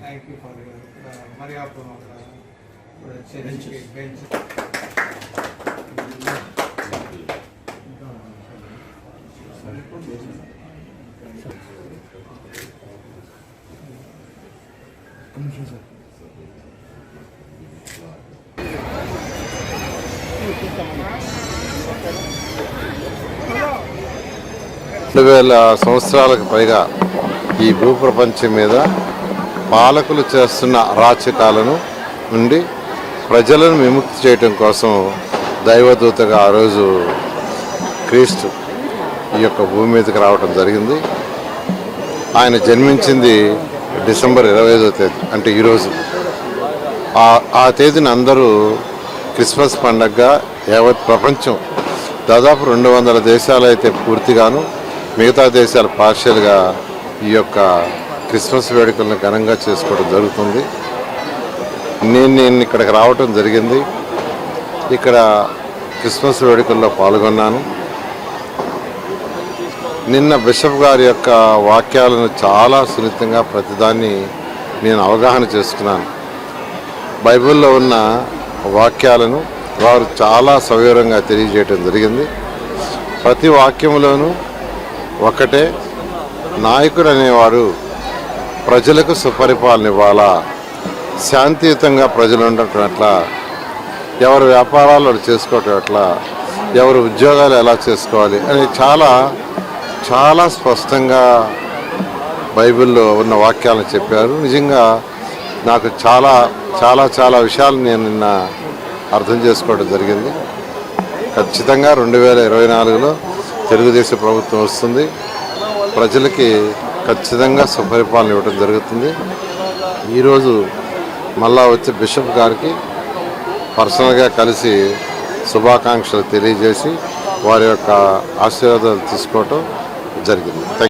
Thank you for your Maria bench. సంవత్సరాలకు పైగా ఈ భూప్రపంచం మీద పాలకులు చేస్తున్న అరాచకాలను నుండి ప్రజలను విముక్తి చేయటం కోసం దైవదూతగా ఆ రోజు క్రీస్తు ఈ యొక్క భూమి మీదకి రావటం జరిగింది. ఆయన జన్మించింది డిసెంబర్ 25వ తేదీ, అంటే ఈరోజు. ఆ తేదీని అందరూ క్రిస్మస్ పండగగా యావత్ ప్రపంచం దాదాపు 200 దేశాలు అయితే పూర్తిగాను, మిగతా దేశాలు పార్షియల్గా ఈ యొక్క క్రిస్మస్ వేడుకలను ఘనంగా చేసుకోవడం జరుగుతుంది. నేను ఇక్కడికి రావటం జరిగింది. ఇక్కడ క్రిస్మస్ వేడుకల్లో పాల్గొన్నాను. నిన్న బిషప్ గారి యొక్క వాక్యాలను చాలా సున్నితంగా ప్రతిదాన్ని నేను అవగాహన చేసుకున్నాను. బైబిల్లో ఉన్న వాక్యాలను వారు చాలా సవివరంగా తెలియజేయటం జరిగింది. ప్రతి వాక్యంలోనూ ఒకటే, నాయకుడు అనేవాడు ప్రజలకు సుపరిపాలన ఇవ్వాలా, శాంతియుతంగా ప్రజలు ఉండటం ఎట్లా, ఎవరు వ్యాపారాలు చేసుకోవటం ఎట్లా, ఎవరు ఉద్యోగాలు ఎలా చేసుకోవాలి అని చాలా చాలా స్పష్టంగా బైబిల్లో ఉన్న వాక్యాలను చెప్పారు. నిజంగా నాకు చాలా చాలా చాలా విషయాలు నేను నిన్న అర్థం చేసుకోవడం జరిగింది. ఖచ్చితంగా 2024లో తెలుగుదేశం ప్రభుత్వం వస్తుంది. ప్రజలకి ఖచ్చితంగా సుపరిపాలన ఇవ్వడం జరుగుతుంది. ఈరోజు మళ్ళా వచ్చే బిషప్ గారికి పర్సనల్గా కలిసి శుభాకాంక్షలు తెలియజేసి వారి యొక్క ఆశీర్వాదాలు తీసుకోవటం జరిగింది.